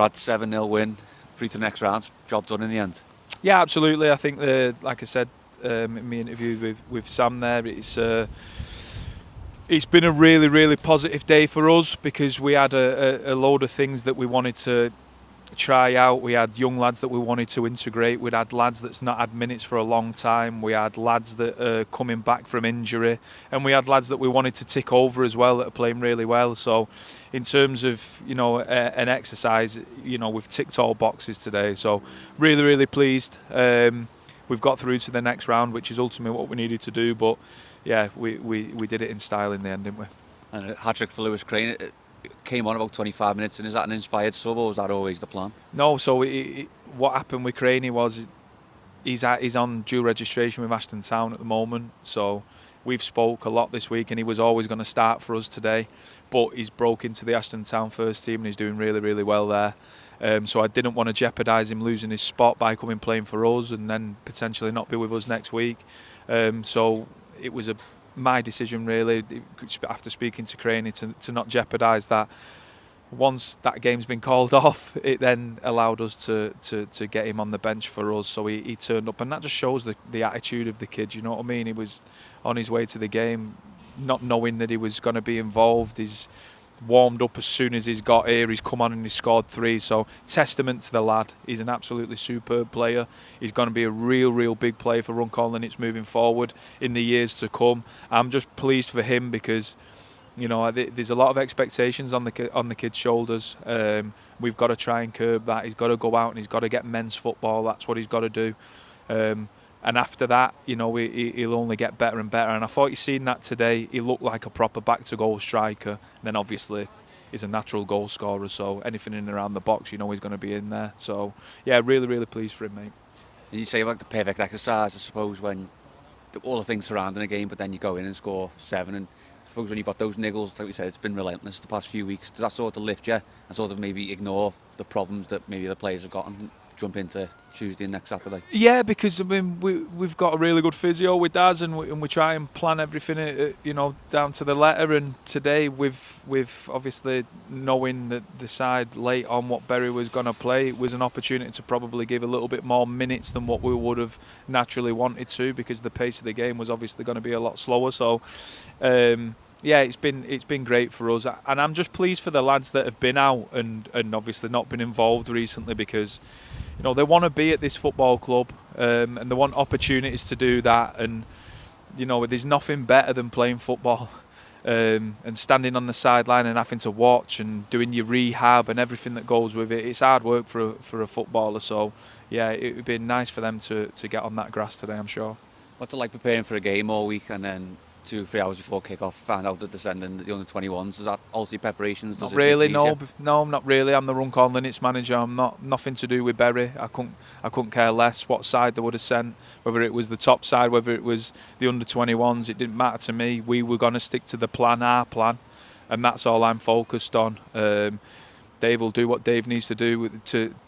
Brad, 7-0 win, through to the next round. Job done in the end. Yeah, absolutely. I think like I said in my interview with Sam there, it's been a really, really positive day for us because we had a load of things that we wanted to try out. We had young lads that we wanted to integrate. We'd had lads that's not had minutes for a long time. We had lads that are coming back from injury, and we had lads that we wanted to tick over as well that are playing really well. So in terms of an exercise, we've ticked all boxes today. So really, really pleased. We've got through to the next round, which is ultimately what we needed to do. But yeah, we did it in style in the end, didn't we? And a hat-trick for Lewis Crane. It came on about 25 minutes, and is that an inspired sub, or was that always the plan? No, so what happened with Craney was he's on dual registration with Ashton Town at the moment, so we've spoke a lot this week, and he was always going to start for us today, but he's broke into the Ashton Town first team and he's doing really, really well there. So I didn't want to jeopardise him losing his spot by coming playing for us and then potentially not be with us next week. So it was my decision really, after speaking to Craney, to not jeopardise that. Once that game's been called off, it then allowed us to get him on the bench for us. So he turned up, and that just shows the attitude of the kid. You know what I mean? He was on his way to the game, not knowing that he was going to be involved. He's warmed up as soon as he's got here. He's come on and he's scored 3. So testament to the lad. He's an absolutely superb player. He's going to be a real big player for Runcorn Linnets moving forward in the years to come. I'm just pleased for him because there's a lot of expectations on the kid's shoulders. We've got to try and curb that. He's got to go out and he's got to get men's football. That's what he's got to do. And after that, he'll only get better and better. And I thought you seen that today. He looked like a proper back-to-goal striker. And then obviously he's a natural goal scorer. So anything in and around the box, he's going to be in there. So yeah, really, really pleased for him, mate. And you say about the perfect exercise, I suppose, when all the things surrounding a game, but then you go in and score 7. And I suppose when you've got those niggles, like we said, it's been relentless the past few weeks. Does that sort of lift you and sort of maybe ignore the problems that maybe the players have got and jump into Tuesday and next Saturday? Yeah, because we've got a really good physio with Daz, and we try and plan everything down to the letter. And today, with obviously knowing that the side late on what Berry was going to play, it was an opportunity to probably give a little bit more minutes than what we would have naturally wanted to, because the pace of the game was obviously going to be a lot slower. So yeah, it's been great for us, and I'm just pleased for the lads that have been out and obviously not been involved recently, because they want to be at this football club, and they want opportunities to do that. And there's nothing better than playing football and standing on the sideline and having to watch and doing your rehab and everything that goes with it. It's hard work for a footballer. So yeah, it would be nice for them to get on that grass today, I'm sure. What's it like preparing for a game all week and then 2-3 hours before kick-off found out that they're sending the under-21s? Is that all the preparations? Not really, no, not really. I'm the Runcorn Linnets manager. I'm nothing to do with Berry. I couldn't care less what side they would have sent, whether it was the top side, whether it was the under-21s. It didn't matter to me. We were going to stick to the plan, our plan, and that's all I'm focused on. Dave will do what Dave needs to do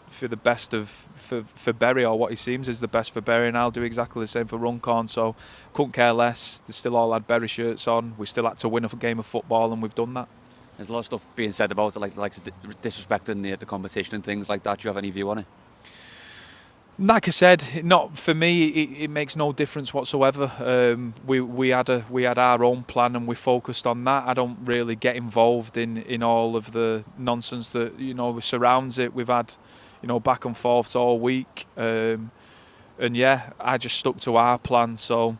for the best for Berry, or what he seems is the best for Berry, and I'll do exactly the same for Runcorn. So couldn't care less. They still all had Berry shirts on. We still had to win a game of football, and we've done that. There's a lot of stuff being said about it, like disrespecting the competition and things like that. Do you have any view on it? Like I said, not for me. It makes no difference whatsoever. We had our own plan and we focused on that. I don't really get involved in all of the nonsense that surrounds it. We've had back and forths all week, and yeah, I just stuck to our plan. So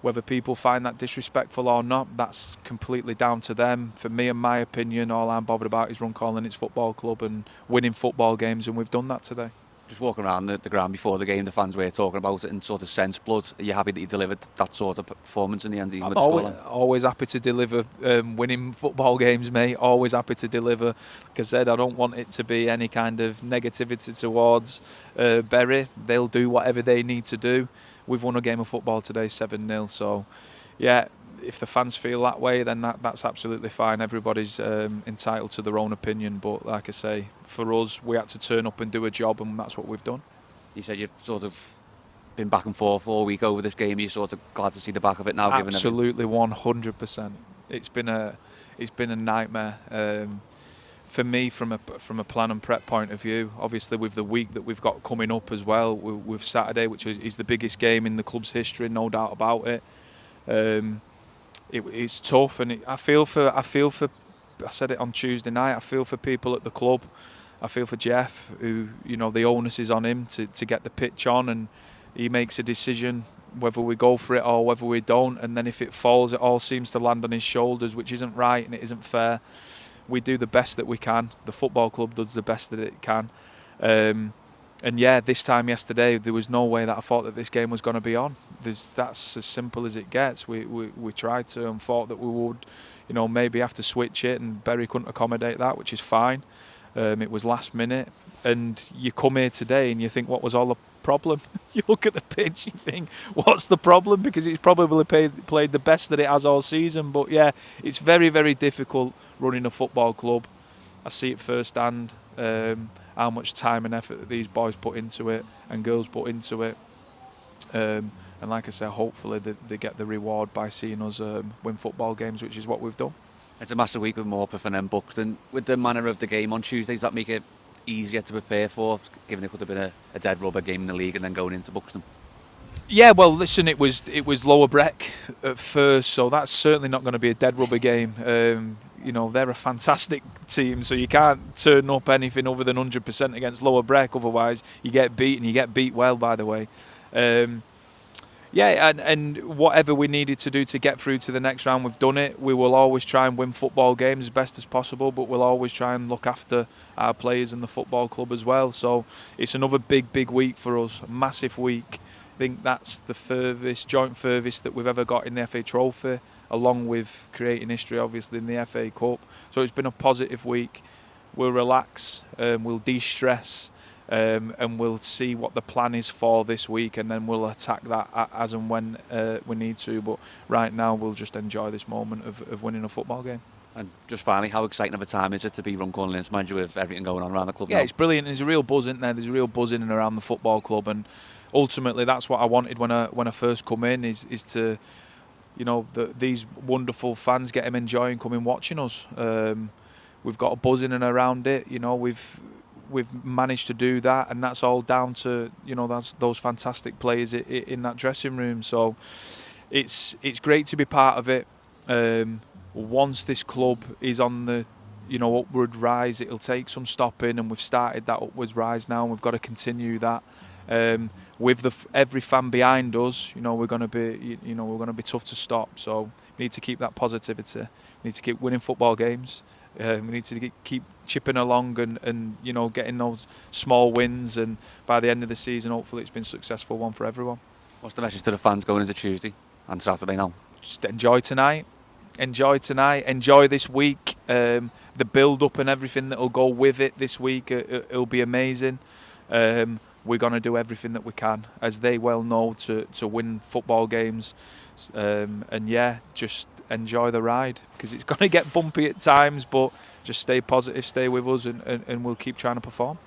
whether people find that disrespectful or not, that's completely down to them. For me and my opinion, all I'm bothered about is Runcorn Linnets Football Club and winning football games, and we've done that today. Just walking around the ground before the game, the fans were talking about it and sort of sense blood. Are you happy that you delivered that sort of performance in the end? I'm always happy to deliver winning football games, mate. Always happy to deliver. Like I said, I don't want it to be any kind of negativity towards Berry. They'll do whatever they need to do. We've won a game of football today, 7-0. So, yeah, if the fans feel that way, then that's absolutely fine. Everybody's entitled to their own opinion. But like I say, for us, we had to turn up and do a job, and that's what we've done. You said you've sort of been back and forth all week over this game. You're sort of glad to see the back of it now. Absolutely, 100%. It's been a nightmare for me, from a plan and prep point of view, obviously with the week that we've got coming up as well, with Saturday, which is the biggest game in the club's history, no doubt about it. It's tough, and I feel for. I said it on Tuesday night. I feel for people at the club. I feel for Jeff, who, the onus is on him to get the pitch on, and he makes a decision whether we go for it or whether we don't. And then if it falls, it all seems to land on his shoulders, which isn't right and it isn't fair. We do the best that we can. The football club does the best that it can. And yeah, this time yesterday, there was no way that I thought that this game was going to be on. That's as simple as it gets. We tried to and thought that we would, maybe have to switch it, and Berry couldn't accommodate that, which is fine. It was last minute, and you come here today and you think, what was all the problem? You look at the pitch, you think, what's the problem? Because it's probably played the best that it has all season. But yeah, it's very, very difficult running a football club. I see it firsthand, how much time and effort that these boys put into it and girls put into it. And like I said, hopefully they get the reward by seeing us win football games, which is what we've done. It's a massive week with Morpeth and then Buxton. With the manner of the game on Tuesday, does that make it easier to prepare for, given it could have been a dead rubber game in the league and then going into Buxton? Yeah, well, listen, it was Lower Breck at first, so that's certainly not going to be a dead rubber game. They're a fantastic team, so you can't turn up anything other than 100% against Lower Breck, otherwise you get beat, and you get beat well, by the way. And whatever we needed to do to get through to the next round, we've done it. We will always try and win football games as best as possible, but we'll always try and look after our players and the football club as well. So it's another big week for us, a massive week. I think that's the joint furthest that we've ever got in the FA Trophy, along with creating history, obviously, in the FA Cup. So it's been a positive week. We'll relax, we'll de-stress, and we'll see what the plan is for this week, and then we'll attack that as and when we need to. But right now, we'll just enjoy this moment of winning a football game. And just finally, how exciting of a time is it to be Runcorn Linnets manager with everything going on around the club now? Yeah, it's brilliant. There's a real buzz, isn't there? There's a real buzz in and around the football club, and ultimately that's what I wanted when I first come in, is to, these wonderful fans, get them enjoying coming watching us. We've got a buzz in and around it. We've managed to do that, and that's all down to those fantastic players in that dressing room. So it's great to be part of it. Once this club is on the upward rise, it'll take some stopping, and we've started that upwards rise now, and we've got to continue that. With every fan behind us, we're going to be tough to stop. So we need to keep that positivity. We need to keep winning football games. We need to keep chipping along and getting those small wins, and by the end of the season, hopefully it's been a successful one for everyone. What's the message to the fans going into Tuesday and Saturday now? Just enjoy tonight. Enjoy this week. The build-up and everything that will go with it this week, it'll be amazing. We're going to do everything that we can, as they well know, to win football games. Just enjoy the ride, because it's going to get bumpy at times, but just stay positive, stay with us, and we'll keep trying to perform.